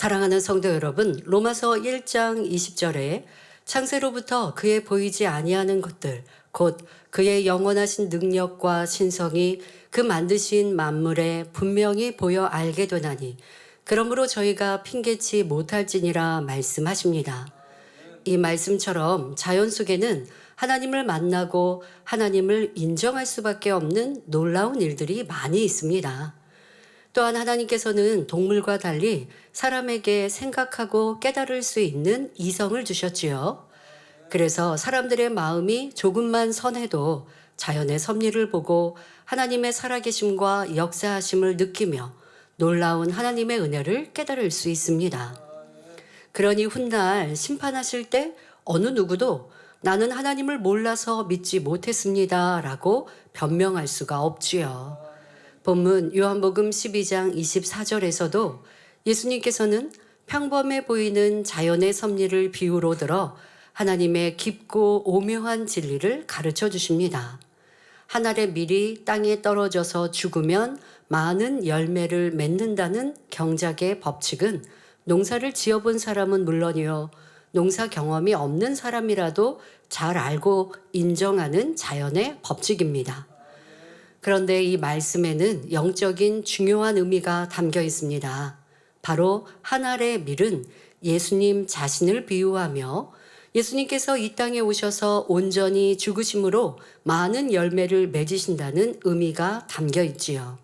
사랑하는 성도 여러분, 로마서 1장 20절에 창세로부터 그의 보이지 아니하는 것들, 곧 그의 영원하신 능력과 신성이 그 만드신 만물에 분명히 보여 알게 되나니 그러므로 저희가 핑계치 못할지니라 말씀하십니다. 이 말씀처럼 자연 속에는 하나님을 만나고 하나님을 인정할 수밖에 없는 놀라운 일들이 많이 있습니다. 또한 하나님께서는 동물과 달리 사람에게 생각하고 깨달을 수 있는 이성을 주셨지요. 그래서 사람들의 마음이 조금만 선해도 자연의 섭리를 보고 하나님의 살아계심과 역사하심을 느끼며 놀라운 하나님의 은혜를 깨달을 수 있습니다. 그러니 훗날 심판하실 때 어느 누구도 나는 하나님을 몰라서 믿지 못했습니다 라고 변명할 수가 없지요. 본문 요한복음 12장 24절에서도 예수님께서는 평범해 보이는 자연의 섭리를 비유로 들어 하나님의 깊고 오묘한 진리를 가르쳐 주십니다. 한 알의 밀이 땅에 떨어져서 죽으면 많은 열매를 맺는다는 경작의 법칙은 농사를 지어본 사람은 물론이요, 농사 경험이 없는 사람이라도 잘 알고 인정하는 자연의 법칙입니다. 그런데 이 말씀에는 영적인 중요한 의미가 담겨 있습니다. 바로 한 알의 밀은 예수님 자신을 비유하며 예수님께서 이 땅에 오셔서 온전히 죽으심으로 많은 열매를 맺으신다는 의미가 담겨 있지요.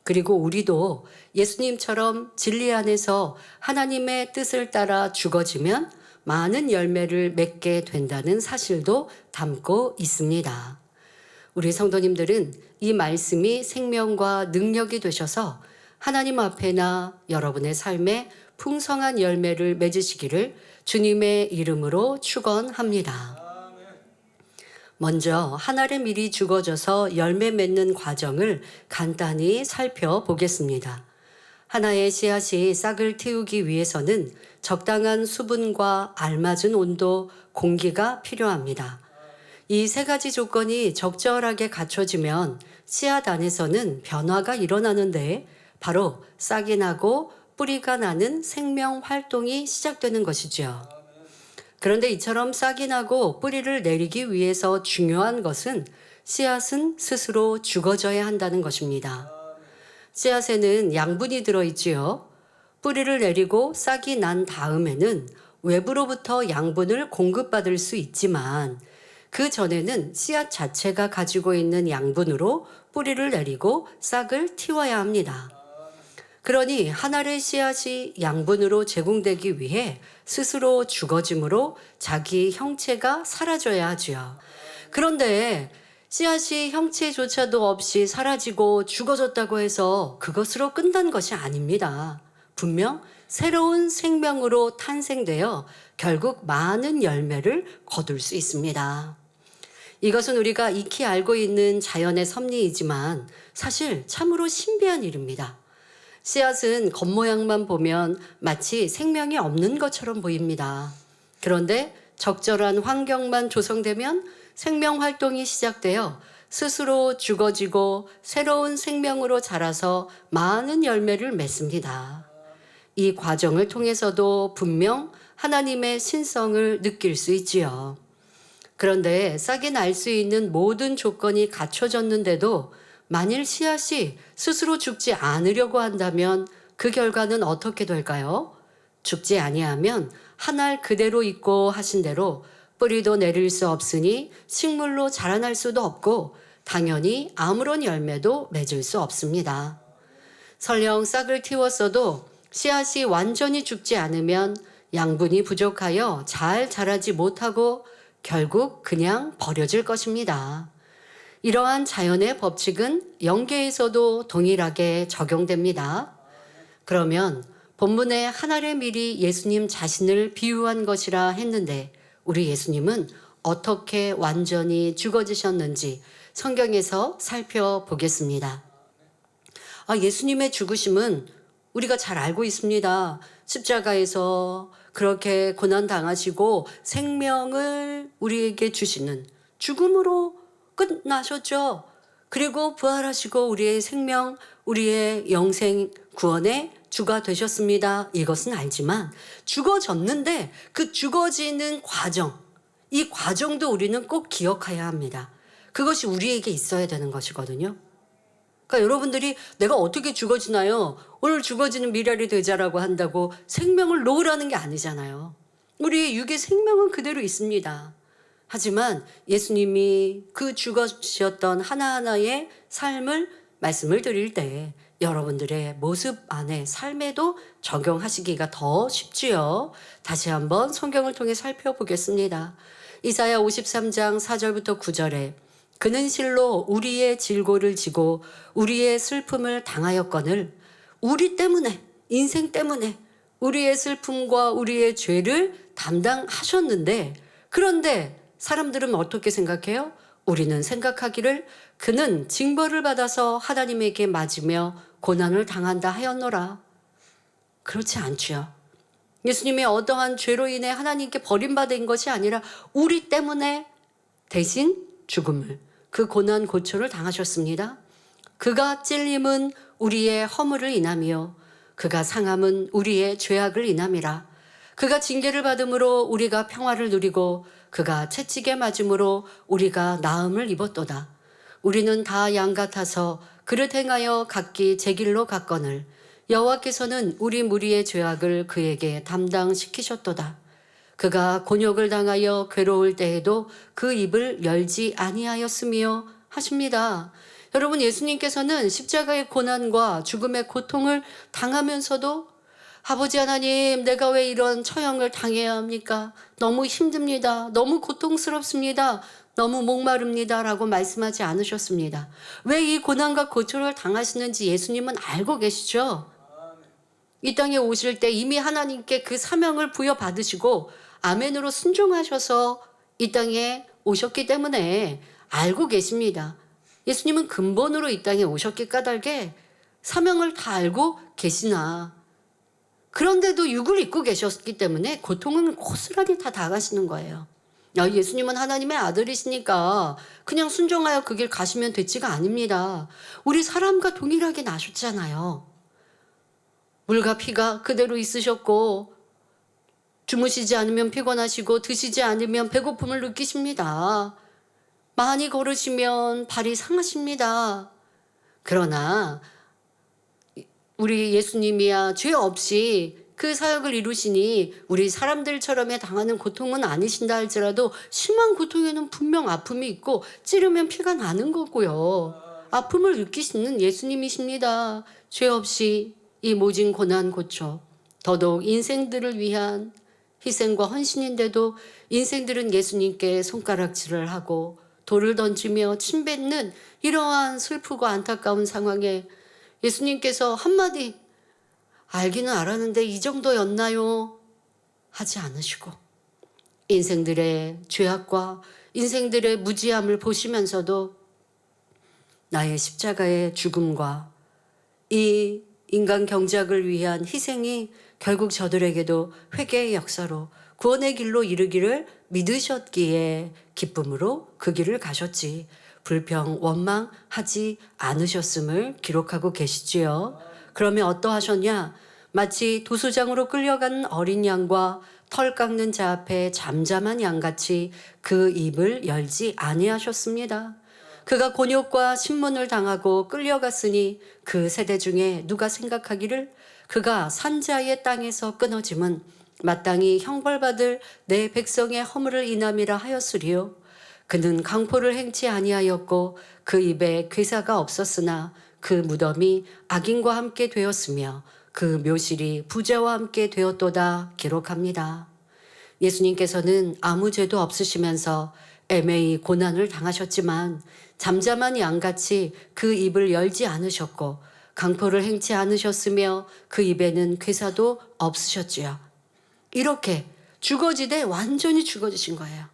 그리고 우리도 예수님처럼 진리 안에서 하나님의 뜻을 따라 죽어지면 많은 열매를 맺게 된다는 사실도 담고 있습니다. 우리 성도님들은 이 말씀이 생명과 능력이 되셔서 하나님 앞에나 여러분의 삶에 풍성한 열매를 맺으시기를 주님의 이름으로 축원합니다. 먼저 한 알의 밀이 죽어져서 열매 맺는 과정을 간단히 살펴보겠습니다. 하나의 씨앗이 싹을 틔우기 위해서는 적당한 수분과 알맞은 온도, 공기가 필요합니다. 이 세 가지 조건이 적절하게 갖춰지면 씨앗 안에서는 변화가 일어나는데 바로 싹이 나고 뿌리가 나는 생명 활동이 시작되는 것이죠. 그런데 이처럼 싹이 나고 뿌리를 내리기 위해서 중요한 것은 씨앗은 스스로 죽어져야 한다는 것입니다. 씨앗에는 양분이 들어있지요. 뿌리를 내리고 싹이 난 다음에는 외부로부터 양분을 공급받을 수 있지만 그 전에는 씨앗 자체가 가지고 있는 양분으로 뿌리를 내리고 싹을 틔워야 합니다. 그러니 한 알의 씨앗이 양분으로 제공되기 위해 스스로 죽어짐으로 자기 형체가 사라져야 하지요. 그런데 씨앗이 형체조차도 없이 사라지고 죽어졌다고 해서 그것으로 끝난 것이 아닙니다. 분명 새로운 생명으로 탄생되어 결국 많은 열매를 거둘 수 있습니다. 이것은 우리가 익히 알고 있는 자연의 섭리이지만 사실 참으로 신비한 일입니다. 씨앗은 겉모양만 보면 마치 생명이 없는 것처럼 보입니다. 그런데 적절한 환경만 조성되면 생명 활동이 시작되어 스스로 죽어지고 새로운 생명으로 자라서 많은 열매를 맺습니다. 이 과정을 통해서도 분명 하나님의 신성을 느낄 수 있지요. 그런데 싹이 날 수 있는 모든 조건이 갖춰졌는데도 만일 씨앗이 스스로 죽지 않으려고 한다면 그 결과는 어떻게 될까요? 죽지 아니하면 한 알 그대로 있고 하신 대로 뿌리도 내릴 수 없으니 식물로 자라날 수도 없고 당연히 아무런 열매도 맺을 수 없습니다. 설령 싹을 틔웠어도 씨앗이 완전히 죽지 않으면 양분이 부족하여 잘 자라지 못하고 결국 그냥 버려질 것입니다. 이러한 자연의 법칙은 영계에서도 동일하게 적용됩니다. 그러면 본문에 한 알의 밀이 예수님 자신을 비유한 것이라 했는데 우리 예수님은 어떻게 완전히 죽어지셨는지 성경에서 살펴보겠습니다. 예수님의 죽으심은 우리가 잘 알고 있습니다. 십자가에서 그렇게 고난당하시고 생명을 우리에게 주시는 죽음으로 끝나셨죠. 그리고 부활하시고 우리의 생명, 우리의 영생 구원의 주가 되셨습니다. 이것은 알지만 죽어졌는데 그 죽어지는 과정, 이 과정도 우리는 꼭 기억해야 합니다. 그것이 우리에게 있어야 되는 것이거든요. 그러니까 여러분들이 내가 어떻게 죽어지나요? 오늘 죽어지는 미랄이 되자라고 한다고 생명을 놓으라는 게 아니잖아요. 우리의 육의 생명은 그대로 있습니다. 하지만 예수님이 그 죽으셨던 하나하나의 삶을 말씀을 드릴 때 여러분들의 모습 안에 삶에도 적용하시기가 더 쉽지요. 다시 한번 성경을 통해 살펴보겠습니다. 이사야 53장 4절부터 9절에 그는 실로 우리의 질고를 지고 우리의 슬픔을 당하였거늘 우리 때문에 인생 때문에 우리의 슬픔과 우리의 죄를 담당하셨는데 그런데 사람들은 어떻게 생각해요? 우리는 생각하기를 그는 징벌을 받아서 하나님에게 맞으며 고난을 당한다 하였노라. 그렇지 않지요. 예수님이 어떠한 죄로 인해 하나님께 버림받은 것이 아니라 우리 때문에 대신 죽음을 그 고난 고초를 당하셨습니다. 그가 찔림은 우리의 허물을 인하며 그가 상함은 우리의 죄악을 인함이라. 그가 징계를 받음으로 우리가 평화를 누리고 그가 채찍에 맞음으로 우리가 나음을 입었도다. 우리는 다 양 같아서 그릇 행하여 각기 제 길로 갔거늘 여호와께서는 우리 무리의 죄악을 그에게 담당시키셨도다. 그가 곤욕을 당하여 괴로울 때에도 그 입을 열지 아니하였으며 하십니다. 여러분, 예수님께서는 십자가의 고난과 죽음의 고통을 당하면서도 아버지 하나님, 내가 왜 이런 처형을 당해야 합니까? 너무 힘듭니다. 너무 고통스럽습니다. 너무 목마릅니다. 라고 말씀하지 않으셨습니다. 왜 이 고난과 고초를 당하시는지 예수님은 알고 계시죠? 이 땅에 오실 때 이미 하나님께 그 사명을 부여받으시고 아멘으로 순종하셔서 이 땅에 오셨기 때문에 알고 계십니다. 예수님은 근본으로 이 땅에 오셨기 까닭에 사명을 다 알고 계시나 그런데도 육을 입고 계셨기 때문에 고통은 고스란히 다 당하시는 거예요. 예수님은 하나님의 아들이시니까 그냥 순종하여 그 길 가시면 됐지가 아닙니다. 우리 사람과 동일하게 나셨잖아요. 물과 피가 그대로 있으셨고 주무시지 않으면 피곤하시고 드시지 않으면 배고픔을 느끼십니다. 많이 걸으시면 발이 상하십니다. 그러나 우리 예수님이야 죄 없이 그 사역을 이루시니 우리 사람들처럼의 당하는 고통은 아니신다 할지라도 심한 고통에는 분명 아픔이 있고 찌르면 피가 나는 거고요. 아픔을 느끼시는 예수님이십니다. 죄 없이 이 모진 고난 고초 더더욱 인생들을 위한 희생과 헌신인데도 인생들은 예수님께 손가락질을 하고 돌을 던지며 침뱉는 이러한 슬프고 안타까운 상황에 예수님께서 한마디 알기는 알았는데 이 정도였나요? 하지 않으시고 인생들의 죄악과 인생들의 무지함을 보시면서도 나의 십자가의 죽음과 이 인간 경작을 위한 희생이 결국 저들에게도 회개의 역사로 구원의 길로 이르기를 믿으셨기에 기쁨으로 그 길을 가셨지 불평 원망하지 않으셨음을 기록하고 계시지요. 그러면 어떠하셨냐? 마치 도수장으로 끌려간 어린 양과 털 깎는 자 앞에 잠잠한 양같이 그 입을 열지 아니하셨습니다. 그가 곤욕과 신문을 당하고 끌려갔으니 그 세대 중에 누가 생각하기를 그가 산자의 땅에서 끊어짐은 마땅히 형벌받을 내 백성의 허물을 인함이라 하였으리요. 그는 강포를 행치 아니하였고 그 입에 괴사가 없었으나 그 무덤이 악인과 함께 되었으며 그 묘실이 부자와 함께 되었도다 기록합니다. 예수님께서는 아무 죄도 없으시면서 애매히 고난을 당하셨지만 잠잠한 양같이 그 입을 열지 않으셨고 강포를 행치 않으셨으며 그 입에는 괴사도 없으셨지요. 이렇게 죽어지되 완전히 죽어지신 거예요.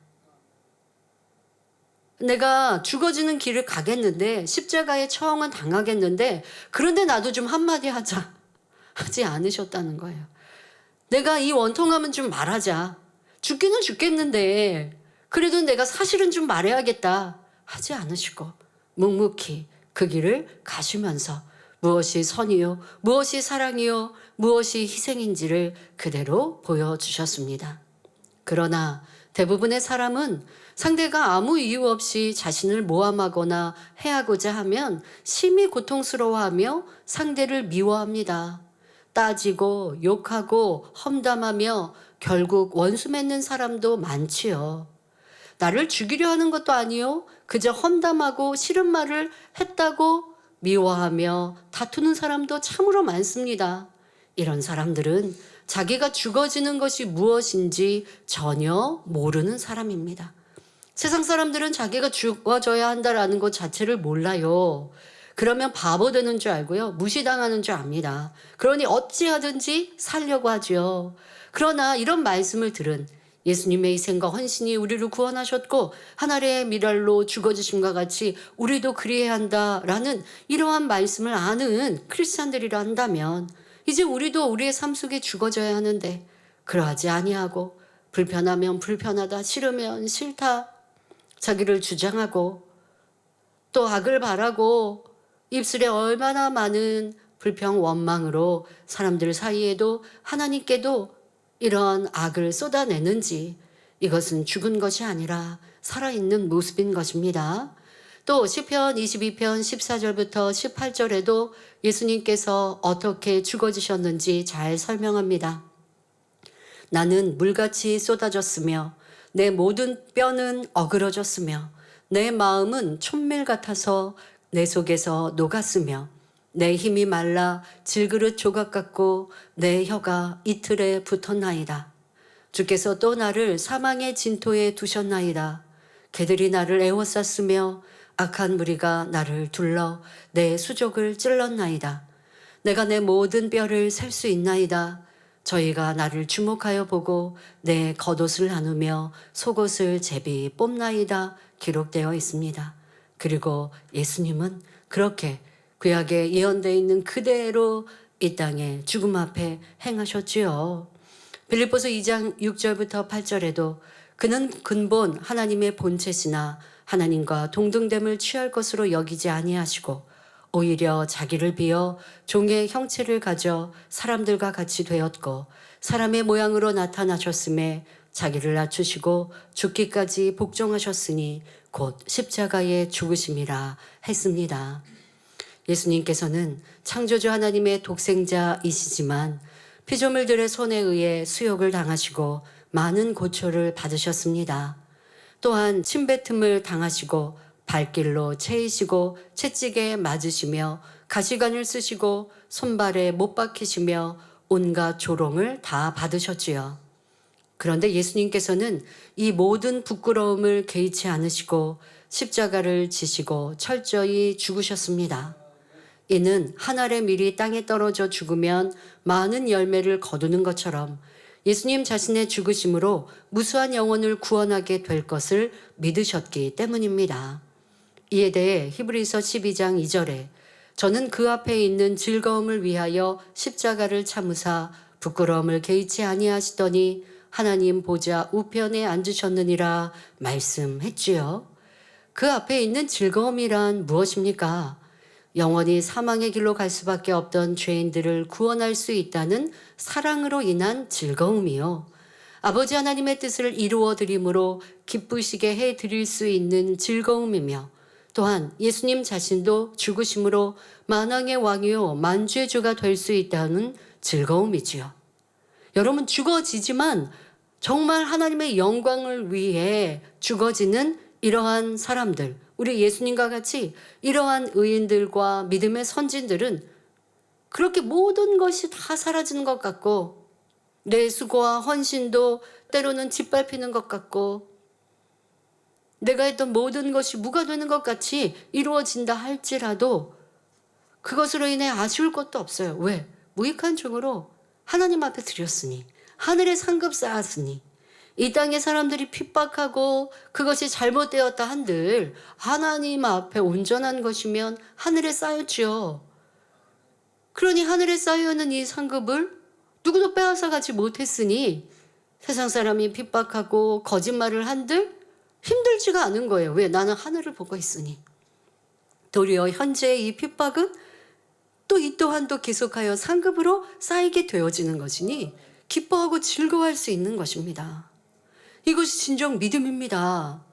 내가 죽어지는 길을 가겠는데 십자가의 처형은 당하겠는데 그런데 나도 좀 한마디 하자 하지 않으셨다는 거예요. 내가 이 원통함은 좀 말하자. 죽기는 죽겠는데 그래도 내가 사실은 좀 말해야겠다 하지 않으시고 묵묵히 그 길을 가시면서 무엇이 선이요, 무엇이 사랑이요, 무엇이 희생인지를 그대로 보여주셨습니다. 그러나 대부분의 사람은 상대가 아무 이유 없이 자신을 모함하거나 해하고자 하면 심히 고통스러워하며 상대를 미워합니다. 따지고 욕하고 험담하며 결국 원수 맺는 사람도 많지요. 나를 죽이려 하는 것도 아니요, 그저 험담하고 싫은 말을 했다고 미워하며 다투는 사람도 참으로 많습니다. 이런 사람들은 자기가 죽어지는 것이 무엇인지 전혀 모르는 사람입니다. 세상 사람들은 자기가 죽어져야 한다라는 것 자체를 몰라요. 그러면 바보 되는 줄 알고요, 무시당하는 줄 압니다. 그러니 어찌하든지 살려고 하죠. 그러나 이런 말씀을 들은 예수님의 희생과 헌신이 우리를 구원하셨고 하늘의 미랄로 죽어주심과 같이 우리도 그리해야 한다라는 이러한 말씀을 아는 크리스찬들이라 한다면 이제 우리도 우리의 삶 속에 죽어져야 하는데 그러하지 아니하고 불편하면 불편하다, 싫으면 싫다, 자기를 주장하고 또 악을 바라고 입술에 얼마나 많은 불평 원망으로 사람들 사이에도 하나님께도 이런 악을 쏟아내는지, 이것은 죽은 것이 아니라 살아있는 모습인 것입니다. 또 시편 22편 14절부터 18절에도 예수님께서 어떻게 죽어지셨는지 잘 설명합니다. 나는 물같이 쏟아졌으며 내 모든 뼈는 어그러졌으며 내 마음은 촛밀 같아서 내 속에서 녹았으며 내 힘이 말라 질그릇 조각 같고 내 혀가 이틀에 붙었나이다. 주께서 또 나를 사망의 진토에 두셨나이다. 개들이 나를 애워쌌으며 악한 무리가 나를 둘러 내 수족을 찔렀나이다. 내가 내 모든 뼈를 셀 수 있나이다. 저희가 나를 주목하여 보고 내 겉옷을 나누며 속옷을 제비 뽑나이다 기록되어 있습니다. 그리고 예수님은 그렇게 구약에 예언되어 있는 그대로 이 땅에 죽음 앞에 행하셨지요. 빌립보서 2장 6절부터 8절에도 그는 근본 하나님의 본체시나 하나님과 동등됨을 취할 것으로 여기지 아니하시고 오히려 자기를 비어 종의 형체를 가져 사람들과 같이 되었고 사람의 모양으로 나타나셨음에 자기를 낮추시고 죽기까지 복종하셨으니 곧 십자가의 죽으심이라 했습니다. 예수님께서는 창조주 하나님의 독생자이시지만 피조물들의 손에 의해 수욕을 당하시고 많은 고초를 받으셨습니다. 또한 침뱉음을 당하시고 발길로 채이시고 채찍에 맞으시며 가시관을 쓰시고 손발에 못 박히시며 온갖 조롱을 다 받으셨지요. 그런데 예수님께서는 이 모든 부끄러움을 개의치 않으시고 십자가를 지시고 철저히 죽으셨습니다. 이는 한 알의 밀이 땅에 떨어져 죽으면 많은 열매를 거두는 것처럼 예수님 자신의 죽으심으로 무수한 영혼을 구원하게 될 것을 믿으셨기 때문입니다. 이에 대해 히브리서 12장 2절에 저는 그 앞에 있는 즐거움을 위하여 십자가를 참으사 부끄러움을 개의치 아니하시더니 하나님 보좌 우편에 앉으셨느니라 말씀했지요. 그 앞에 있는 즐거움이란 무엇입니까? 영원히 사망의 길로 갈 수밖에 없던 죄인들을 구원할 수 있다는 사랑으로 인한 즐거움이요. 아버지 하나님의 뜻을 이루어 드림으로 기쁘시게 해 드릴 수 있는 즐거움이며 또한 예수님 자신도 죽으심으로 만왕의 왕이요 만주의 주가 될 수 있다는 즐거움이지요. 여러분, 죽어지지만 정말 하나님의 영광을 위해 죽어지는 이러한 사람들, 우리 예수님과 같이 이러한 의인들과 믿음의 선진들은 그렇게 모든 것이 다 사라지는 것 같고 내 수고와 헌신도 때로는 짓밟히는 것 같고 내가 했던 모든 것이 무가 되는 것 같이 이루어진다 할지라도 그것으로 인해 아쉬울 것도 없어요. 왜? 무익한 중으로 하나님 앞에 드렸으니, 하늘에 상급 쌓았으니, 이 땅의 사람들이 핍박하고 그것이 잘못되었다 한들 하나님 앞에 온전한 것이면 하늘에 쌓였지요. 그러니 하늘에 쌓여있는 이 상급을 누구도 빼앗아 가지 못했으니 세상 사람이 핍박하고 거짓말을 한들 힘들지가 않은 거예요. 왜? 나는 하늘을 보고 있으니. 도리어 현재의 이 핍박은 또 이 또한 또 계속하여 상급으로 쌓이게 되어지는 것이니 기뻐하고 즐거워할 수 있는 것입니다. 이것이 진정 믿음입니다.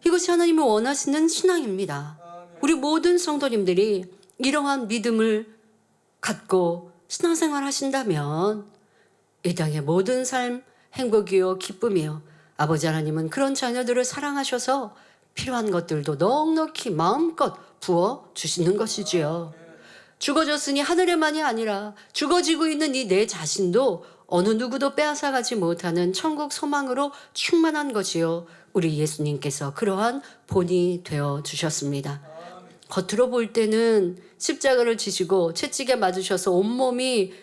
이것이 하나님이 원하시는 신앙입니다. 우리 모든 성도님들이 이러한 믿음을 갖고 신앙생활 하신다면 이 땅의 모든 삶 행복이요 기쁨이요, 아버지 하나님은 그런 자녀들을 사랑하셔서 필요한 것들도 넉넉히 마음껏 부어 주시는 것이지요. 죽어졌으니 하늘에만이 아니라 죽어지고 있는 이 내 자신도 어느 누구도 빼앗아가지 못하는 천국 소망으로 충만한 것이요, 우리 예수님께서 그러한 본이 되어 주셨습니다. 겉으로 볼 때는 십자가를 지시고 채찍에 맞으셔서 온몸이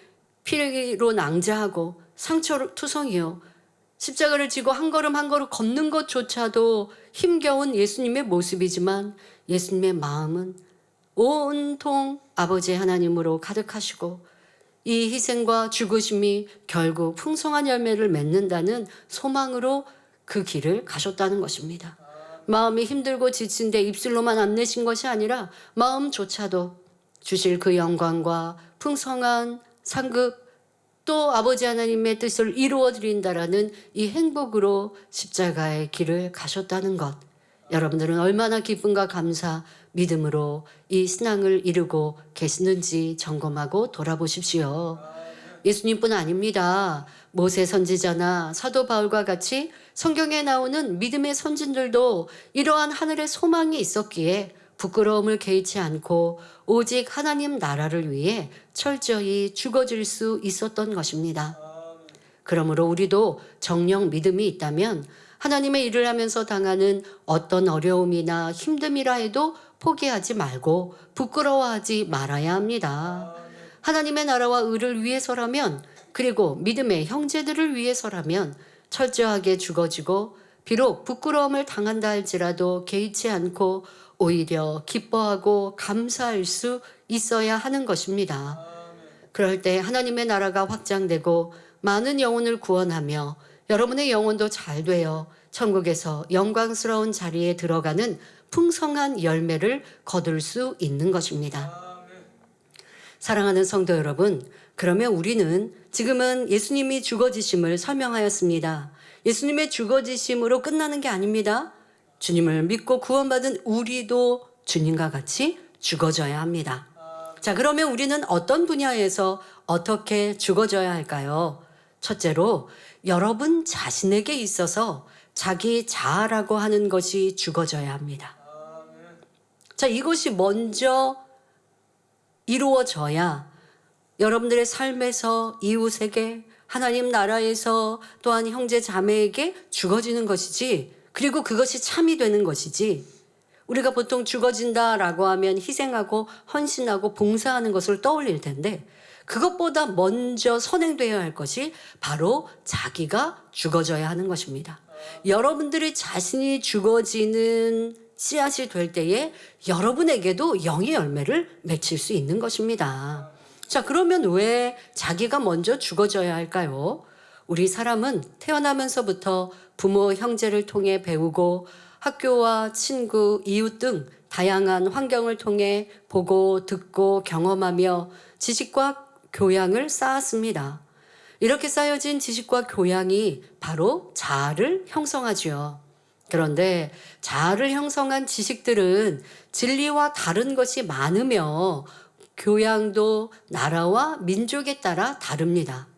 피로 낭자하고 상처투성이요, 십자가를 지고 한 걸음 한 걸음 걷는 것조차도 힘겨운 예수님의 모습이지만 예수님의 마음은 온통 아버지 하나님으로 가득하시고 이 희생과 죽으심이 결국 풍성한 열매를 맺는다는 소망으로 그 길을 가셨다는 것입니다. 마음이 힘들고 지친데 입술로만 안 내신 것이 아니라 마음조차도 주실 그 영광과 풍성한 상급, 또 아버지 하나님의 뜻을 이루어 드린다라는 이 행복으로 십자가의 길을 가셨다는 것, 여러분들은 얼마나 기쁨과 감사, 믿음으로 이 신앙을 이루고 계시는지 점검하고 돌아보십시오. 예수님뿐 아닙니다. 모세 선지자나 사도 바울과 같이 성경에 나오는 믿음의 선진들도 이러한 하늘의 소망이 있었기에 부끄러움을 개의치 않고 오직 하나님 나라를 위해 철저히 죽어질 수 있었던 것입니다. 그러므로 우리도 정령 믿음이 있다면 하나님의 일을 하면서 당하는 어떤 어려움이나 힘듦이라 해도 포기하지 말고 부끄러워하지 말아야 합니다. 하나님의 나라와 의를 위해서라면, 그리고 믿음의 형제들을 위해서라면 철저하게 죽어지고 비록 부끄러움을 당한다 할지라도 개의치 않고 오히려 기뻐하고 감사할 수 있어야 하는 것입니다. 그럴 때 하나님의 나라가 확장되고 많은 영혼을 구원하며 여러분의 영혼도 잘 되어 천국에서 영광스러운 자리에 들어가는 풍성한 열매를 거둘 수 있는 것입니다. 사랑하는 성도 여러분, 그러면 우리는 지금은 예수님이 죽어지심을 설명하였습니다. 예수님의 죽어지심으로 끝나는 게 아닙니다. 주님을 믿고 구원받은 우리도 주님과 같이 죽어져야 합니다. 자, 그러면 우리는 어떤 분야에서 어떻게 죽어져야 할까요? 첫째로 여러분 자신에게 있어서 자기 자아라고 하는 것이 죽어져야 합니다. 자, 이것이 먼저 이루어져야 여러분들의 삶에서 이웃에게, 하나님 나라에서 또한 형제 자매에게 죽어지는 것이지, 그리고 그것이 참이 되는 것이지, 우리가 보통 죽어진다라고 하면 희생하고 헌신하고 봉사하는 것을 떠올릴 텐데 그것보다 먼저 선행되어야 할 것이 바로 자기가 죽어져야 하는 것입니다. 여러분들이 자신이 죽어지는 씨앗이 될 때에 여러분에게도 영의 열매를 맺힐 수 있는 것입니다. 자, 그러면 왜 자기가 먼저 죽어져야 할까요? 우리 사람은 태어나면서부터 부모, 형제를 통해 배우고 학교와 친구, 이웃 등 다양한 환경을 통해 보고 듣고 경험하며 지식과 교양을 쌓았습니다. 이렇게 쌓여진 지식과 교양이 바로 자아를 형성하지요. 그런데 자아를 형성한 지식들은 진리와 다른 것이 많으며 교양도 나라와 민족에 따라 다릅니다.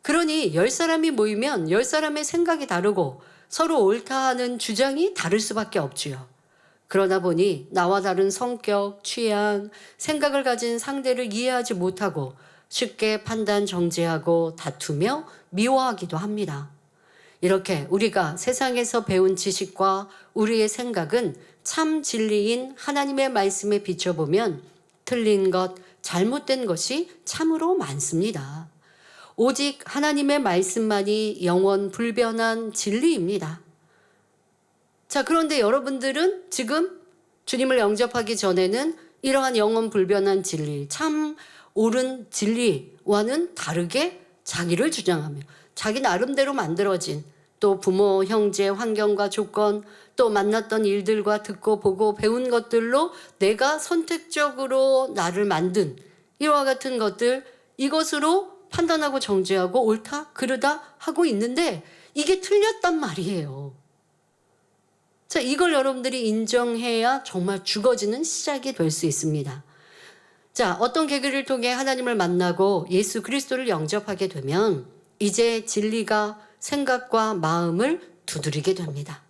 그러니 10사람이 모이면 10사람의 생각이 다르고 서로 옳다 하는 주장이 다를 수밖에 없지요. 그러다 보니 나와 다른 성격, 취향, 생각을 가진 상대를 이해하지 못하고 쉽게 판단 정죄하고 다투며 미워하기도 합니다. 이렇게 우리가 세상에서 배운 지식과 우리의 생각은 참 진리인 하나님의 말씀에 비춰보면 틀린 것, 잘못된 것이 참으로 많습니다. 오직 하나님의 말씀만이 영원 불변한 진리입니다. 자, 그런데 여러분들은 지금 주님을 영접하기 전에는 이러한 영원 불변한 진리, 참 옳은 진리와는 다르게 자기를 주장하며 자기 나름대로 만들어진 또 부모, 형제, 환경과 조건, 또 만났던 일들과 듣고 보고 배운 것들로 내가 선택적으로 나를 만든 이와 같은 것들, 이것으로 판단하고 정죄하고 옳다 그르다 하고 있는데 이게 틀렸단 말이에요. 자, 이걸 여러분들이 인정해야 정말 죽어지는 시작이 될 수 있습니다. 자, 어떤 계기를 통해 하나님을 만나고 예수 그리스도를 영접하게 되면 이제 진리가 생각과 마음을 두드리게 됩니다.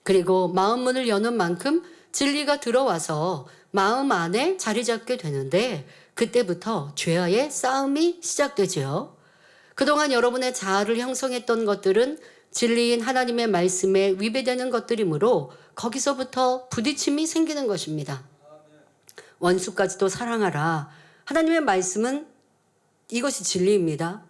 그리고 마음문을 여는 만큼 진리가 들어와서 마음 안에 자리 잡게 되는데 그때부터 죄와의 싸움이 시작되죠. 그동안 여러분의 자아를 형성했던 것들은 진리인 하나님의 말씀에 위배되는 것들이므로 거기서부터 부딪힘이 생기는 것입니다. 원수까지도 사랑하라. 하나님의 말씀은 이것이 진리입니다.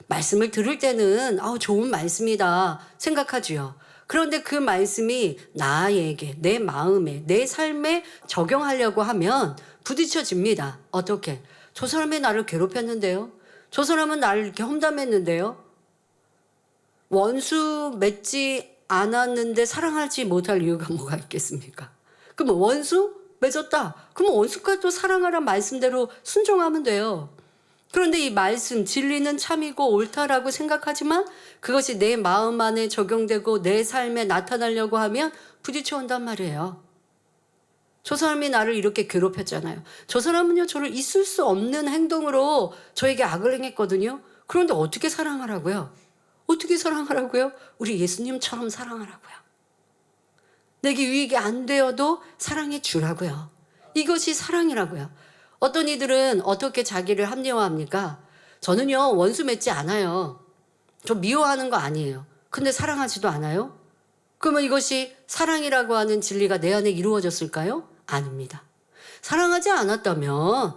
말씀을 들을 때는 좋은 말씀이다 생각하지요. 그런데 그 말씀이 나에게, 내 마음에, 내 삶에 적용하려고 하면 부딪혀집니다. 어떻게? 저 사람이 나를 괴롭혔는데요. 저 사람은 나를 이렇게 험담했는데요. 원수 맺지 않았는데 사랑하지 못할 이유가 뭐가 있겠습니까? 그럼 원수 맺었다. 그럼 원수까지 또 사랑하란 말씀대로 순종하면 돼요. 그런데 이 말씀, 진리는 참이고 옳다라고 생각하지만 그것이 내 마음 안에 적용되고 내 삶에 나타나려고 하면 부딪혀 온단 말이에요. 저 사람이 나를 이렇게 괴롭혔잖아요. 저 사람은요, 저를 있을 수 없는 행동으로 저에게 악을 행했거든요. 그런데 어떻게 사랑하라고요? 어떻게 사랑하라고요? 우리 예수님처럼 사랑하라고요. 내게 유익이 안 되어도 사랑해 주라고요. 이것이 사랑이라고요. 어떤 이들은 어떻게 자기를 합리화합니까? 저는요, 원수 맺지 않아요. 저 미워하는 거 아니에요. 근데 사랑하지도 않아요? 그러면 이것이 사랑이라고 하는 진리가 내 안에 이루어졌을까요? 아닙니다. 사랑하지 않았다면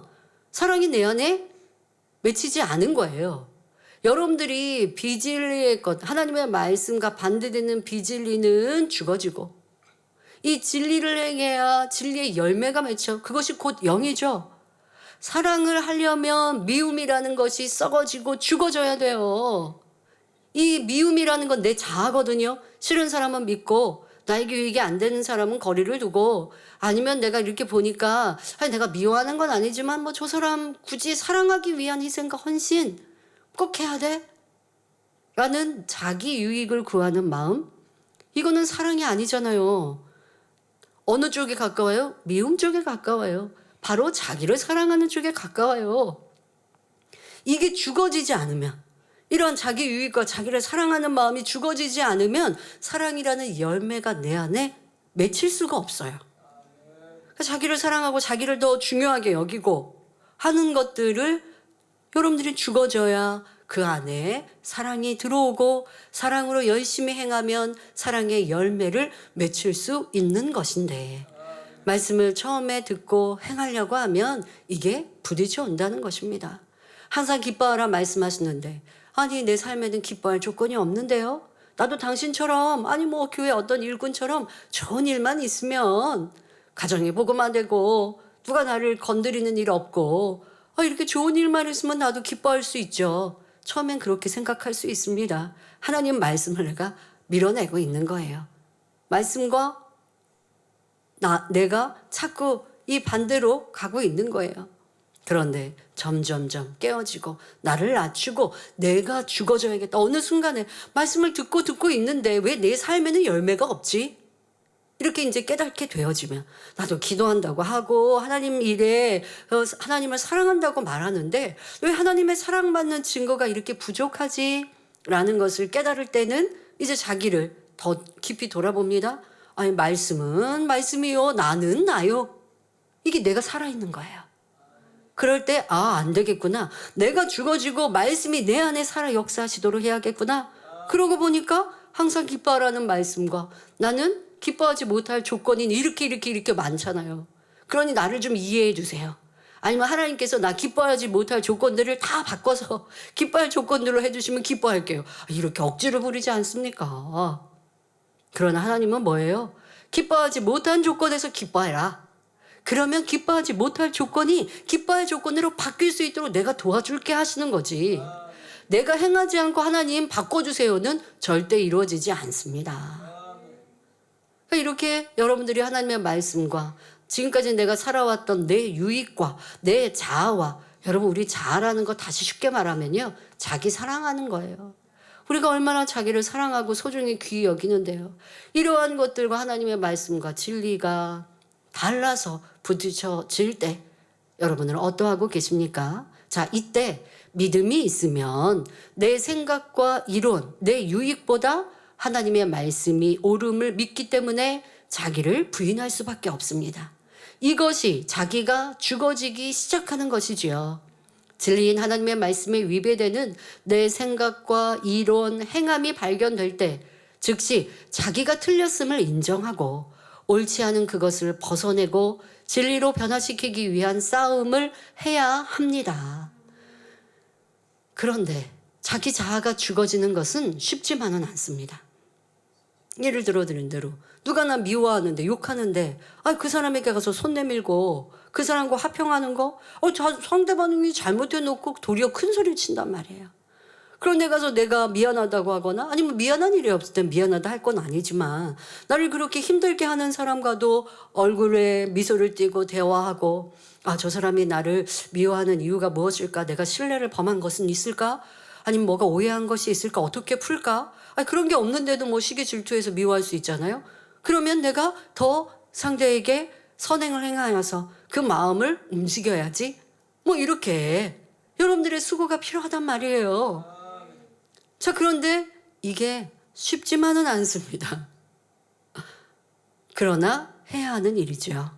사랑이 내 안에 맺히지 않은 거예요. 여러분들이 비진리의 것, 하나님의 말씀과 반대되는 비진리는 죽어지고 이 진리를 행해야 진리의 열매가 맺혀. 그것이 곧 영이죠. 사랑을 하려면 미움이라는 것이 썩어지고 죽어져야 돼요. 이 미움이라는 건 내 자아거든요. 싫은 사람은 믿고 나에게 유익이 안 되는 사람은 거리를 두고 아니면 내가 이렇게 보니까 내가 미워하는 건 아니지만 저 사람 굳이 사랑하기 위한 희생과 헌신 꼭 해야 돼? 라는 자기 유익을 구하는 마음? 이거는 사랑이 아니잖아요. 어느 쪽에 가까워요? 미움 쪽에 가까워요. 바로 자기를 사랑하는 쪽에 가까워요. 이게 죽어지지 않으면, 이런 자기 유익과 자기를 사랑하는 마음이 죽어지지 않으면 사랑이라는 열매가 내 안에 맺힐 수가 없어요. 그러니까 자기를 사랑하고 자기를 더 중요하게 여기고 하는 것들을 여러분들이 죽어져야 그 안에 사랑이 들어오고 사랑으로 열심히 행하면 사랑의 열매를 맺힐 수 있는 것인데 말씀을 처음에 듣고 행하려고 하면 이게 부딪혀 온다는 것입니다. 항상 기뻐하라 말씀하시는데 아니 내 삶에는 기뻐할 조건이 없는데요. 나도 당신처럼 교회 어떤 일꾼처럼 좋은 일만 있으면 가정이 복음화 되고 누가 나를 건드리는 일 없고 이렇게 좋은 일만 있으면 나도 기뻐할 수 있죠. 처음엔 그렇게 생각할 수 있습니다. 하나님 말씀을 내가 밀어내고 있는 거예요. 말씀과 내가 자꾸 이 반대로 가고 있는 거예요. 그런데 점점점 깨어지고 나를 낮추고 내가 죽어져야겠다. 어느 순간에 말씀을 듣고 있는데 왜 내 삶에는 열매가 없지? 이렇게 이제 깨닫게 되어지면 나도 기도한다고 하고 하나님 일에 하나님을 사랑한다고 말하는데 왜 하나님의 사랑받는 증거가 이렇게 부족하지? 라는 것을 깨달을 때는 이제 자기를 더 깊이 돌아봅니다. 아니 말씀은 말씀이요 나는 나요. 이게 내가 살아있는 거예요. 그럴 때 안 되겠구나. 내가 죽어지고 말씀이 내 안에 살아 역사하시도록 해야겠구나. 그러고 보니까 항상 기뻐하라는 말씀과 나는 기뻐하지 못할 조건이 이렇게 많잖아요. 그러니 나를 좀 이해해 주세요. 아니면 하나님께서 나 기뻐하지 못할 조건들을 다 바꿔서 기뻐할 조건들로 해주시면 기뻐할게요. 이렇게 억지로 부리지 않습니까? 그러나 하나님은 뭐예요? 기뻐하지 못한 조건에서 기뻐해라. 그러면 기뻐하지 못할 조건이 기뻐할 조건으로 바뀔 수 있도록 내가 도와줄게 하시는 거지. 내가 행하지 않고 하나님 바꿔주세요는 절대 이루어지지 않습니다. 이렇게 여러분들이 하나님의 말씀과 지금까지 내가 살아왔던 내 유익과 내 자아와 여러분, 우리 자아라는 거 다시 쉽게 말하면요, 자기 사랑하는 거예요. 우리가 얼마나 자기를 사랑하고 소중히 귀히 여기는데요. 이러한 것들과 하나님의 말씀과 진리가 달라서 부딪혀질 때 여러분은 어떠하고 계십니까? 자, 이때 믿음이 있으면 내 생각과 이론, 내 유익보다 하나님의 말씀이 옳음을 믿기 때문에 자기를 부인할 수밖에 없습니다. 이것이 자기가 죽어지기 시작하는 것이지요. 진리인 하나님의 말씀에 위배되는 내 생각과 이론, 행함이 발견될 때 즉시 자기가 틀렸음을 인정하고 옳지 않은 그것을 벗어내고 진리로 변화시키기 위한 싸움을 해야 합니다. 그런데 자기 자아가 죽어지는 것은 쉽지만은 않습니다. 예를 들어 드린 대로 누가 나 미워하는데 욕하는데 그 사람에게 가서 손 내밀고 그 사람과 화평하는 거 상대방이 잘못해놓고 도리어 큰 소리를 친단 말이에요. 그런데 가서 내가 미안하다고 하거나 아니면 미안한 일이 없을 땐 미안하다 할 건 아니지만 나를 그렇게 힘들게 하는 사람과도 얼굴에 미소를 띠고 대화하고 저 사람이 나를 미워하는 이유가 무엇일까? 내가 신뢰를 범한 것은 있을까? 아니면 뭐가 오해한 것이 있을까? 어떻게 풀까? 그런 게 없는데도 뭐 시기 질투해서 미워할 수 있잖아요. 그러면 내가 더 상대에게 선행을 행하여서 그 마음을 움직여야지. 뭐 이렇게 여러분들의 수고가 필요하단 말이에요. 자, 그런데 이게 쉽지만은 않습니다. 그러나 해야 하는 일이죠.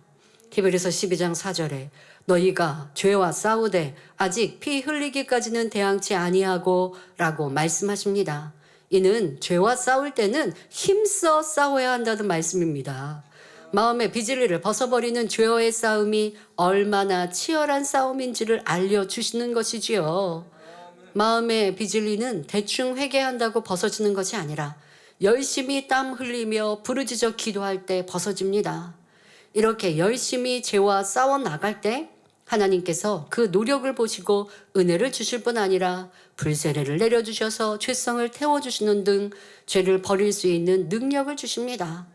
히브리서 12장 4절에 너희가 죄와 싸우되 아직 피 흘리기까지는 대항치 아니하고 라고 말씀하십니다. 이는 죄와 싸울 때는 힘써 싸워야 한다는 말씀입니다. 마음의 비질리를 벗어버리는 죄와의 싸움이 얼마나 치열한 싸움인지를 알려주시는 것이지요. 마음의 비질리는 대충 회개한다고 벗어지는 것이 아니라 열심히 땀 흘리며 부르짖어 기도할 때 벗어집니다. 이렇게 열심히 죄와 싸워 나갈 때 하나님께서 그 노력을 보시고 은혜를 주실 뿐 아니라 불세례를 내려주셔서 죄성을 태워주시는 등 죄를 버릴 수 있는 능력을 주십니다.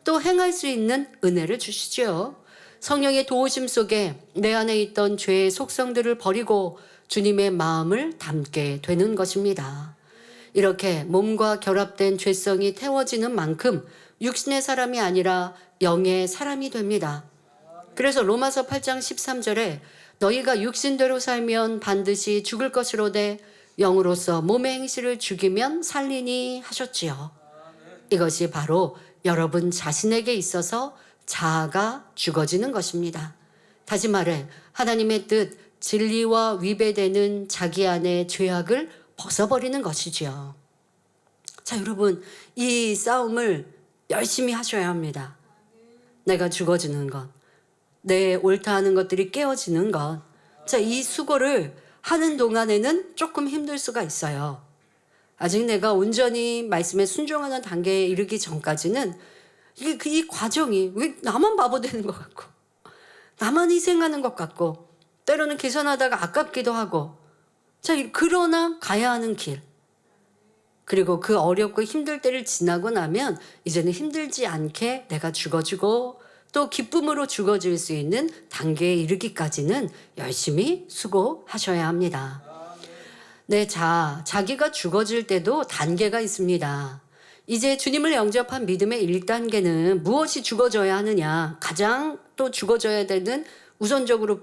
또 행할 수 있는 은혜를 주시죠. 성령의 도우심 속에 내 안에 있던 죄의 속성들을 버리고 주님의 마음을 담게 되는 것입니다. 이렇게 몸과 결합된 죄성이 태워지는 만큼 육신의 사람이 아니라 영의 사람이 됩니다. 그래서 로마서 8장 13절에 너희가 육신대로 살면 반드시 죽을 것이로되 영으로서 몸의 행실을 죽이면 살리니 하셨지요. 이것이 바로 여러분 자신에게 있어서 자아가 죽어지는 것입니다. 다시 말해 하나님의 뜻, 진리와 위배되는 자기 안의 죄악을 벗어버리는 것이지요. 자, 여러분, 이 싸움을 열심히 하셔야 합니다. 내가 죽어지는 것, 내 옳다 하는 것들이 깨어지는 것. 자, 이 수고를 하는 동안에는 조금 힘들 수가 있어요. 아직 내가 온전히 말씀에 순종하는 단계에 이르기 전까지는 이 과정이 왜 나만 바보 되는 것 같고 나만 희생하는 것 같고 때로는 계산하다가 아깝기도 하고 자, 그러나 가야 하는 길 그리고 그 어렵고 힘들 때를 지나고 나면 이제는 힘들지 않게 내가 죽어지고 또 기쁨으로 죽어질 수 있는 단계에 이르기까지는 열심히 수고하셔야 합니다. 네, 자기가 죽어질 때도 단계가 있습니다. 이제 주님을 영접한 믿음의 1단계는 무엇이 죽어져야 하느냐, 가장 또 죽어져야 되는 우선적으로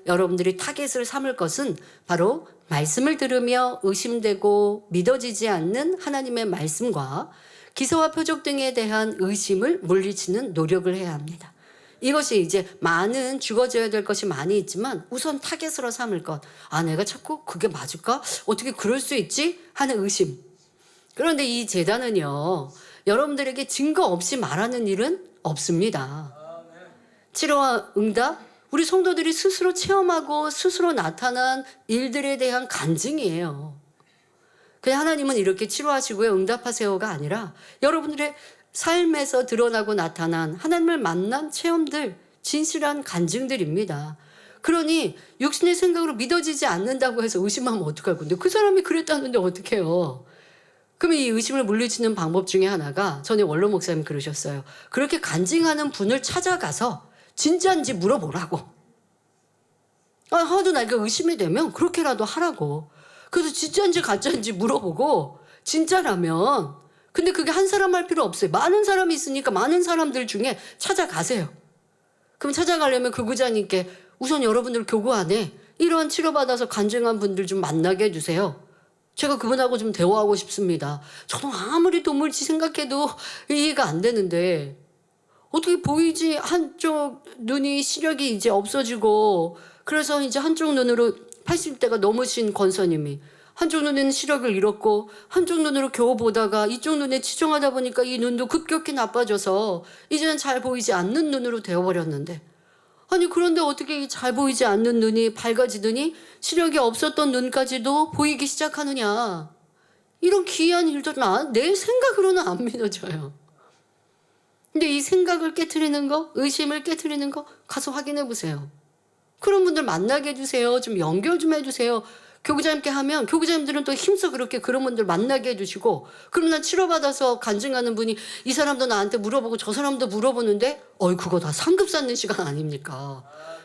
여러분들이 타겟을 삼을 것은 바로 말씀을 들으며 의심되고 믿어지지 않는 하나님의 말씀과 기사와 표적 등에 대한 의심을 물리치는 노력을 해야 합니다. 이것이 이제 많은 죽어져야 될 것이 많이 있지만 우선 타겟으로 삼을 것. 내가 자꾸 그게 맞을까? 어떻게 그럴 수 있지? 하는 의심. 그런데 이 제단은요, 여러분들에게 증거 없이 말하는 일은 없습니다. 치료와 응답, 우리 성도들이 스스로 체험하고 스스로 나타난 일들에 대한 간증이에요. 그냥 하나님은 이렇게 치료하시고요, 응답하세요가 아니라 여러분들의 삶에서 드러나고 나타난 하나님을 만난 체험들, 진실한 간증들입니다. 그러니 육신의 생각으로 믿어지지 않는다고 해서 의심하면 어떡할 건데 그 사람이 그랬다는데 어떡해요. 그러면 이 의심을 물리치는 방법 중에 하나가 전에 원로 목사님 그러셨어요. 그렇게 간증하는 분을 찾아가서 진짜인지 물어보라고. 하도 내가 의심이 되면 그렇게라도 하라고. 그래서 진짜인지 가짜인지 물어보고 진짜라면 근데 그게 한 사람 할 필요 없어요. 많은 사람이 있으니까 많은 사람들 중에 찾아가세요. 그럼 찾아가려면 교구자님께 우선 여러분들 교구 안에 이러한 치료받아서 간증한 분들 좀 만나게 해주세요. 제가 그분하고 좀 대화하고 싶습니다. 저도 아무리 도물지 생각해도 이해가 안 되는데 어떻게 보이지 한쪽 눈이 시력이 이제 없어지고 그래서 이제 한쪽 눈으로 80대가 넘으신 권사님이 한쪽 눈에는 시력을 잃었고 한쪽 눈으로 겨우 보다가 이쪽 눈에 치중하다 보니까 이 눈도 급격히 나빠져서 이제는 잘 보이지 않는 눈으로 되어버렸는데 아니 그런데 어떻게 잘 보이지 않는 눈이 밝아지더니 시력이 없었던 눈까지도 보이기 시작하느냐. 이런 기이한 일도 내 생각으로는 안 믿어져요. 근데 이 생각을 깨트리는 거, 의심을 깨트리는 거 가서 확인해 보세요. 그런 분들 만나게 해주세요. 좀 연결 좀 해주세요. 교구자님께 하면 교구자님들은 또 힘써 그렇게 그런 분들 만나게 해주시고 그럼 난 치료받아서 간증하는 분이 이 사람도 나한테 물어보고 저 사람도 물어보는데 그거 다 상급 쌓는 시간 아닙니까?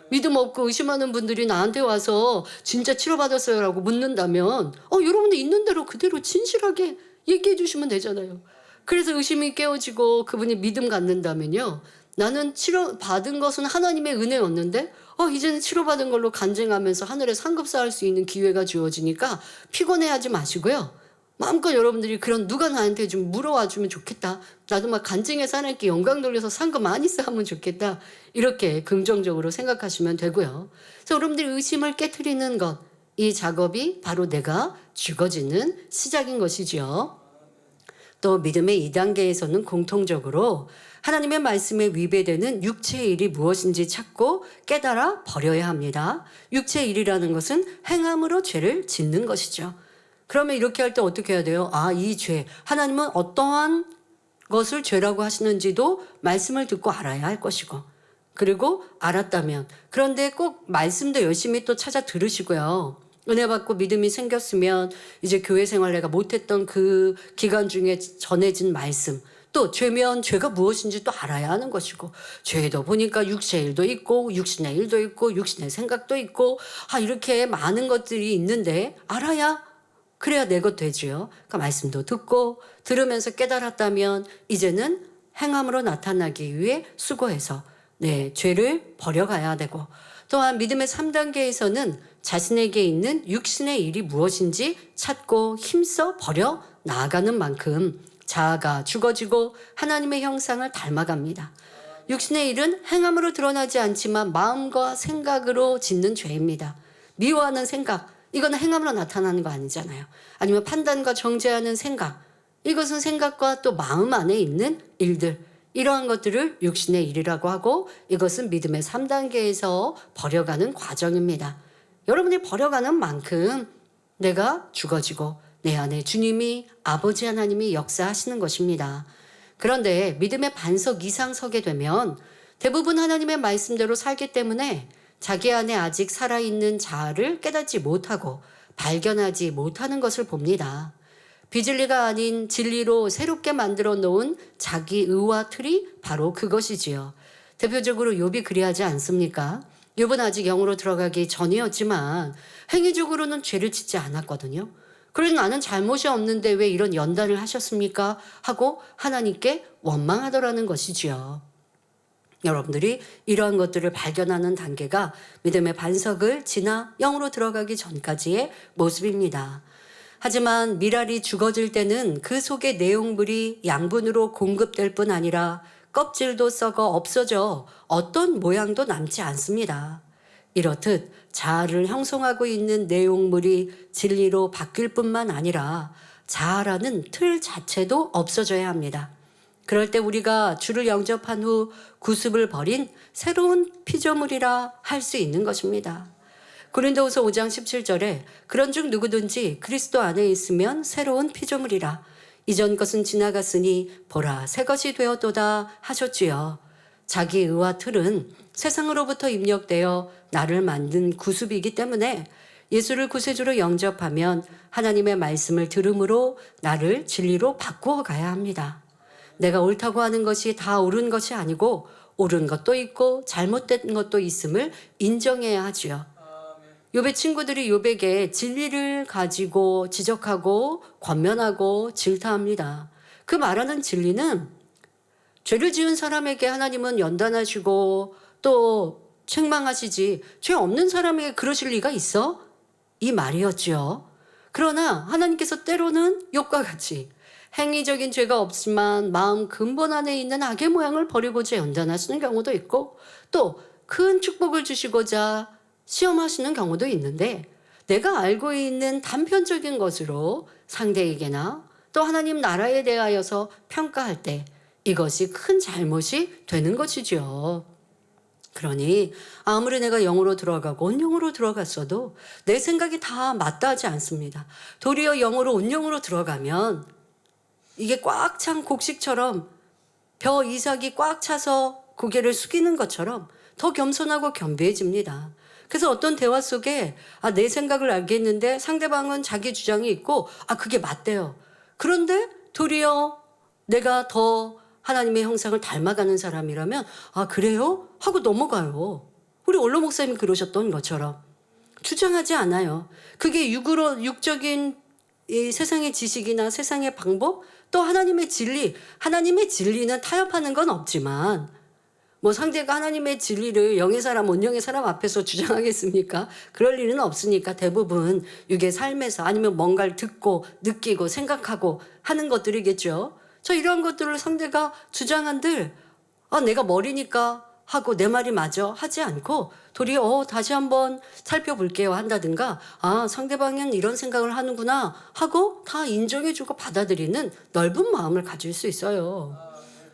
믿음 없고 의심하는 분들이 나한테 와서 진짜 치료받았어요 라고 묻는다면 여러분들 있는 대로 그대로 진실하게 얘기해 주시면 되잖아요. 그래서 의심이 깨어지고 그분이 믿음 갖는다면요. 나는 치료받은 것은 하나님의 은혜였는데 이제는 치료받은 걸로 간증하면서 하늘에 상급 쌓을 수 있는 기회가 주어지니까 피곤해하지 마시고요. 마음껏 여러분들이 그런 누가 나한테 좀 물어와 주면 좋겠다. 나도 막 간증해서 하나님께 영광 돌려서 상급 많이 쌓으면 좋겠다. 이렇게 긍정적으로 생각하시면 되고요. 그래서 여러분들이 의심을 깨트리는 것, 이 작업이 바로 내가 죽어지는 시작인 것이지요. 또 믿음의 2단계에서는 공통적으로 하나님의 말씀에 위배되는 육체의 일이 무엇인지 찾고 깨달아 버려야 합니다. 육체의 일이라는 것은 행함으로 죄를 짓는 것이죠. 그러면 이렇게 할 때 어떻게 해야 돼요? 이 죄. 하나님은 어떠한 것을 죄라고 하시는지도 말씀을 듣고 알아야 할 것이고 그리고 알았다면 그런데 꼭 말씀도 열심히 또 찾아 들으시고요. 은혜 받고 믿음이 생겼으면 이제 교회 생활 내가 못했던 그 기간 중에 전해진 말씀 또 죄면 죄가 무엇인지 또 알아야 하는 것이고 죄도 보니까 육체의 일도 있고 육신의 일도 있고 육신의 생각도 있고 이렇게 많은 것들이 있는데 알아야 그래야 내 것 되지요. 그러니까 말씀도 듣고 들으면서 깨달았다면 이제는 행함으로 나타나기 위해 수고해서 죄를 버려가야 되고 또한 믿음의 3단계에서는 자신에게 있는 육신의 일이 무엇인지 찾고 힘써 버려 나아가는 만큼 자아가 죽어지고 하나님의 형상을 닮아갑니다. 육신의 일은 행함으로 드러나지 않지만 마음과 생각으로 짓는 죄입니다. 미워하는 생각, 이건 행함으로 나타나는 거 아니잖아요. 아니면 판단과 정죄하는 생각, 이것은 생각과 또 마음 안에 있는 일들, 이러한 것들을 육신의 일이라고 하고 이것은 믿음의 3단계에서 버려가는 과정입니다. 여러분이 버려가는 만큼 내가 죽어지고 내 안에 주님이 아버지 하나님이 역사하시는 것입니다. 그런데 믿음의 반석 이상 서게 되면 대부분 하나님의 말씀대로 살기 때문에 자기 안에 아직 살아있는 자아를 깨닫지 못하고 발견하지 못하는 것을 봅니다. 비진리가 아닌 진리로 새롭게 만들어 놓은 자기 의와 틀이 바로 그것이지요. 대표적으로 욥이 그리하지 않습니까? 욥은 아직 영으로 들어가기 전이었지만 행위적으로는 죄를 짓지 않았거든요. 그래서 나는 잘못이 없는데 왜 이런 연단을 하셨습니까? 하고 하나님께 원망하더라는 것이지요. 여러분들이 이러한 것들을 발견하는 단계가 믿음의 반석을 지나 영으로 들어가기 전까지의 모습입니다. 하지만 미랄이 죽어질 때는 그 속의 내용물이 양분으로 공급될 뿐 아니라 껍질도 썩어 없어져 어떤 모양도 남지 않습니다. 이렇듯 자아를 형성하고 있는 내용물이 진리로 바뀔 뿐만 아니라 자아라는 틀 자체도 없어져야 합니다. 그럴 때 우리가 주를 영접한 후 구습을 버린 새로운 피조물이라 할 수 있는 것입니다. 고린도후서 5장 17절에 그런즉 누구든지 그리스도 안에 있으면 새로운 피조물이라 이전 것은 지나갔으니 보라 새 것이 되었도다 하셨지요. 자기 의와 틀은 세상으로부터 입력되어 나를 만든 구습이기 때문에 예수를 구세주로 영접하면 하나님의 말씀을 들음으로 나를 진리로 바꾸어 가야 합니다. 내가 옳다고 하는 것이 다 옳은 것이 아니고 옳은 것도 있고 잘못된 것도 있음을 인정해야 하지요. 욥의 친구들이 욥에게 진리를 가지고 지적하고 권면하고 질타합니다. 그 말하는 진리는 죄를 지은 사람에게 하나님은 연단하시고 또 책망하시지 죄 없는 사람에게 그러실 리가 있어? 이 말이었죠. 그러나 하나님께서 때로는 욥과 같이 행위적인 죄가 없지만 마음 근본 안에 있는 악의 모양을 버리고자 연단하시는 경우도 있고 또 큰 축복을 주시고자 시험하시는 경우도 있는데 내가 알고 있는 단편적인 것으로 상대에게나 또 하나님 나라에 대하여서 평가할 때 이것이 큰 잘못이 되는 것이죠. 그러니 아무리 내가 영으로 들어가고 온영으로 들어갔어도 내 생각이 다 맞닿지 않습니다. 도리어 영으로 온영으로 들어가면 이게 꽉 찬 곡식처럼 벼 이삭이 꽉 차서 고개를 숙이는 것처럼 더 겸손하고 겸비해집니다. 그래서 어떤 대화 속에 내 생각을 알겠는데 상대방은 자기 주장이 있고 그게 맞대요. 그런데 도리어 내가 더 하나님의 형상을 닮아가는 사람이라면 그래요? 하고 넘어가요. 우리 원로 목사님이 그러셨던 것처럼 주장하지 않아요. 그게 육적인 이 세상의 지식이나 세상의 방법 또 하나님의 진리는 타협하는 건 없지만 상대가 하나님의 진리를 영의 사람, 온영의 사람 앞에서 주장하겠습니까? 그럴 일은 없으니까 대부분 육의 삶에서 아니면 뭔가를 듣고 느끼고 생각하고 하는 것들이겠죠. 이런 것들을 상대가 주장한들 내가 머리니까 하고 내 말이 맞아 하지 않고 도리어 다시 한번 살펴볼게요 한다든가 상대방은 이런 생각을 하는구나 하고 다 인정해주고 받아들이는 넓은 마음을 가질 수 있어요.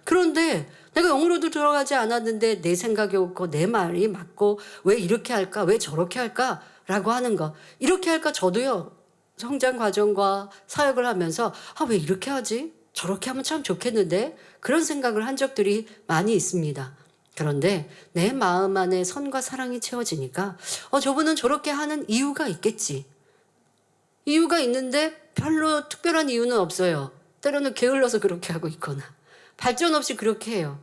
그런데 내가 영으로도 들어가지 않았는데 내 생각이 옳고 내 말이 맞고 왜 이렇게 할까 왜 저렇게 할까 라고 하는 거 이렇게 할까 저도요 성장 과정과 사역을 하면서 왜 이렇게 하지 저렇게 하면 참 좋겠는데 그런 생각을 한 적들이 많이 있습니다. 그런데 내 마음 안에 선과 사랑이 채워지니까 저분은 저렇게 하는 이유가 있겠지. 이유가 있는데 별로 특별한 이유는 없어요. 때로는 게을러서 그렇게 하고 있거나 발전 없이 그렇게 해요.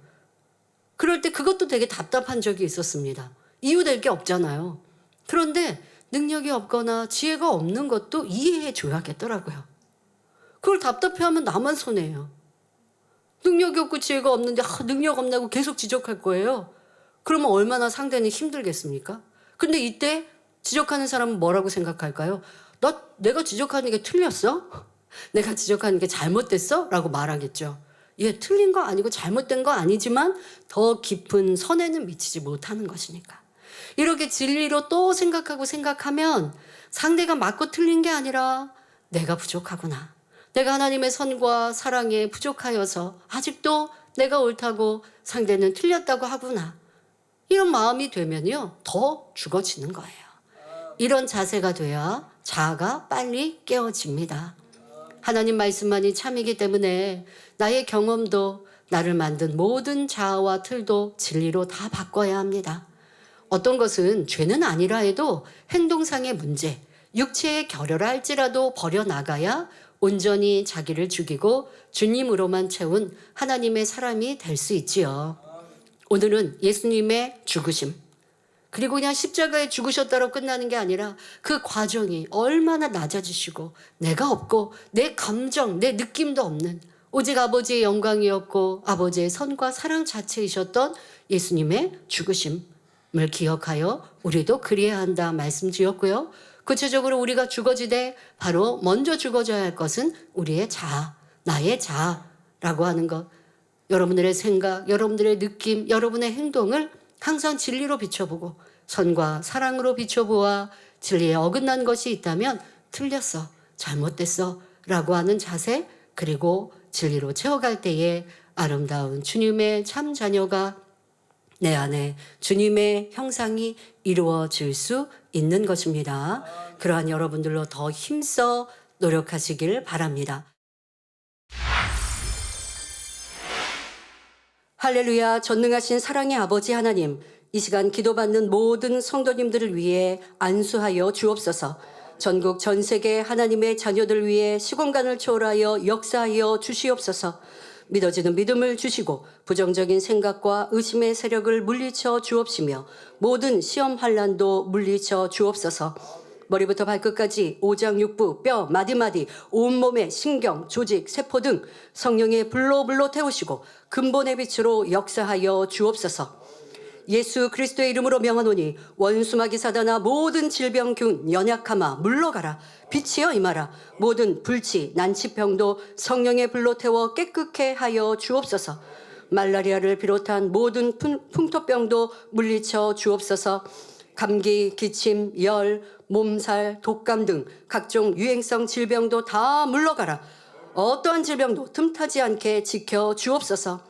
그럴 때 그것도 되게 답답한 적이 있었습니다. 이유 될 게 없잖아요. 그런데 능력이 없거나 지혜가 없는 것도 이해해 줘야겠더라고요. 그걸 답답해하면 나만 손해예요. 능력이 없고 지혜가 없는데 능력 없다고 계속 지적할 거예요. 그러면 얼마나 상대는 힘들겠습니까? 근데 이때 지적하는 사람은 뭐라고 생각할까요? 내가 지적하는 게 틀렸어? 내가 지적하는 게 잘못됐어? 라고 말하겠죠. 틀린 거 아니고 잘못된 거 아니지만 더 깊은 선에는 미치지 못하는 것이니까. 이렇게 진리로 또 생각하면 상대가 맞고 틀린 게 아니라 내가 부족하구나. 내가 하나님의 선과 사랑에 부족하여서 아직도 내가 옳다고 상대는 틀렸다고 하구나. 이런 마음이 되면요. 더 죽어지는 거예요. 이런 자세가 돼야 자아가 빨리 깨어집니다. 하나님 말씀만이 참이기 때문에 나의 경험도 나를 만든 모든 자아와 틀도 진리로 다 바꿔야 합니다. 어떤 것은 죄는 아니라 해도 행동상의 문제, 육체의 결여라 할지라도 버려나가야 온전히 자기를 죽이고 주님으로만 채운 하나님의 사람이 될 수 있지요. 오늘은 예수님의 죽으심, 그리고 그냥 십자가에 죽으셨다로 끝나는 게 아니라 그 과정이 얼마나 낮아지시고 내가 없고 내 감정, 내 느낌도 없는 오직 아버지의 영광이었고 아버지의 선과 사랑 자체이셨던 예수님의 죽으심을 기억하여 우리도 그리해야 한다 말씀드렸고요. 구체적으로 우리가 죽어지되 바로 먼저 죽어져야 할 것은 우리의 자아, 나의 자아라고 하는 것. 여러분들의 생각, 여러분들의 느낌, 여러분의 행동을 항상 진리로 비춰보고 선과 사랑으로 비춰보아 진리에 어긋난 것이 있다면 틀렸어, 잘못됐어 라고 하는 자세, 그리고 진리로 채워갈 때에 아름다운 주님의 참 자녀가 내 안에 주님의 형상이 이루어질 수 있는 것입니다. 그러한 여러분들로 더 힘써 노력하시길 바랍니다. 할렐루야. 전능하신 사랑의 아버지 하나님, 이 시간 기도받는 모든 성도님들을 위해 안수하여 주옵소서. 전국 전 세계 하나님의 자녀들 위해 시공간을 초월하여 역사하여 주시옵소서. 믿어지는 믿음을 주시고 부정적인 생각과 의심의 세력을 물리쳐 주옵시며 모든 시험 환난도 물리쳐 주옵소서. 머리부터 발끝까지 오장육부, 뼈, 마디마디, 온몸의 신경, 조직, 세포 등 성령의 불로 태우시고 근본의 빛으로 역사하여 주옵소서. 예수 그리스도의 이름으로 명하노니 원수마귀 사단아 모든 질병균 연약함아 물러가라. 빛이여 임하라. 모든 불치 난치병도 성령의 불로 태워 깨끗게 하여 주옵소서. 말라리아를 비롯한 모든 풍토병도 물리쳐 주옵소서. 감기, 기침, 열, 몸살, 독감 등 각종 유행성 질병도 다 물러가라. 어떠한 질병도 틈타지 않게 지켜 주옵소서.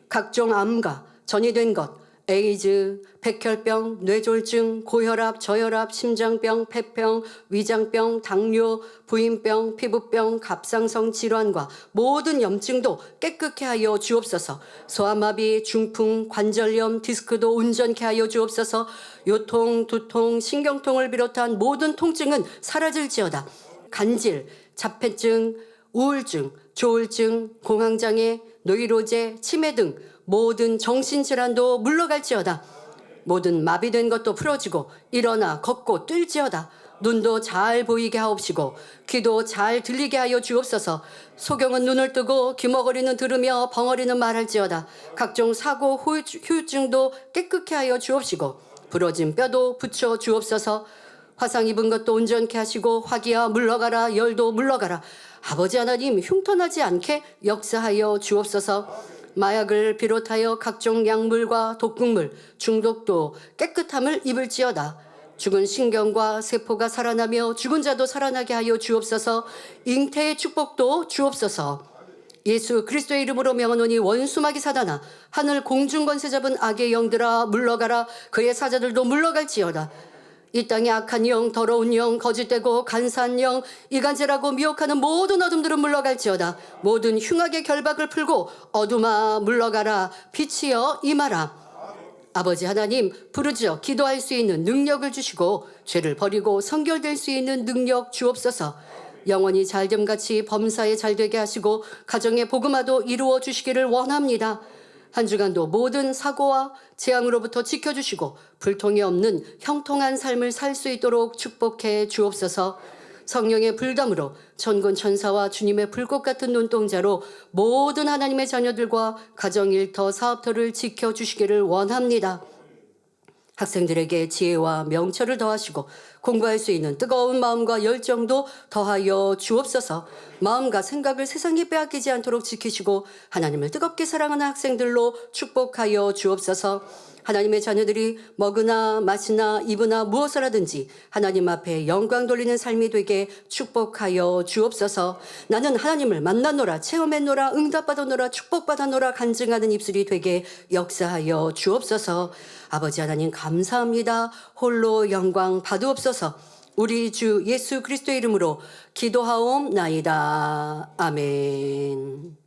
각종 암과 전이된 것, 에이즈, 백혈병, 뇌졸중, 고혈압, 저혈압, 심장병, 폐병, 위장병, 당뇨, 부인병, 피부병, 갑상선 질환과 모든 염증도 깨끗게 하여 주옵소서. 소아마비, 중풍, 관절염, 디스크도 온전케 하여 주옵소서. 요통, 두통, 신경통을 비롯한 모든 통증은 사라질지어다. 간질, 자폐증, 우울증, 조울증, 공황장애, 노이로제, 치매 등 모든 정신질환도 물러갈지어다. 모든 마비된 것도 풀어지고 일어나 걷고 뛸지어다. 눈도 잘 보이게 하옵시고 귀도 잘 들리게 하여 주옵소서. 소경은 눈을 뜨고 귀머거리는 들으며 벙어리는 말할지어다. 각종 사고 후유증도 깨끗게 하여 주옵시고 부러진 뼈도 붙여 주옵소서. 화상 입은 것도 온전케 하시고 화기야 물러가라. 열도 물러가라. 아버지 하나님 흉터나지 않게 역사하여 주옵소서. 마약을 비롯하여 각종 약물과 독극물, 중독도 깨끗함을 입을지어다. 죽은 신경과 세포가 살아나며 죽은 자도 살아나게 하여 주옵소서. 잉태의 축복도 주옵소서. 예수 그리스도의 이름으로 명하노니 원수마귀 사단아 하늘 공중 권세 잡은 악의 영들아 물러가라. 그의 사자들도 물러갈지어다. 이 땅의 악한 영, 더러운 영, 거짓되고 간사한 영, 이간질하고 미혹하는 모든 어둠들은 물러갈지어다. 모든 흉악의 결박을 풀고 어둠아 물러가라. 빛이여 임하라. 아버지 하나님 부르짖어 기도할 수 있는 능력을 주시고 죄를 버리고 성결될 수 있는 능력 주옵소서. 영원히 잘됨같이 범사에 잘되게 하시고 가정의 복음화도 이루어 주시기를 원합니다. 한 주간도 모든 사고와 재앙으로부터 지켜주시고 불통이 없는 형통한 삶을 살 수 있도록 축복해 주옵소서. 성령의 불담으로 천군 천사와 주님의 불꽃 같은 눈동자로 모든 하나님의 자녀들과 가정 일터 사업터를 지켜주시기를 원합니다. 학생들에게 지혜와 명철을 더하시고 공부할 수 있는 뜨거운 마음과 열정도 더하여 주옵소서. 마음과 생각을 세상에 빼앗기지 않도록 지키시고 하나님을 뜨겁게 사랑하는 학생들로 축복하여 주옵소서. 하나님의 자녀들이 먹으나 마시나 입으나 무엇을 하든지 하나님 앞에 영광 돌리는 삶이 되게 축복하여 주옵소서. 나는 하나님을 만났노라, 체험했노라, 응답받았노라, 축복받았노라 간증하는 입술이 되게 역사하여 주옵소서. 아버지 하나님 감사합니다. 홀로 영광 받으옵소서. 우리 주 예수 그리스도의 이름으로 기도하옵나이다. 아멘.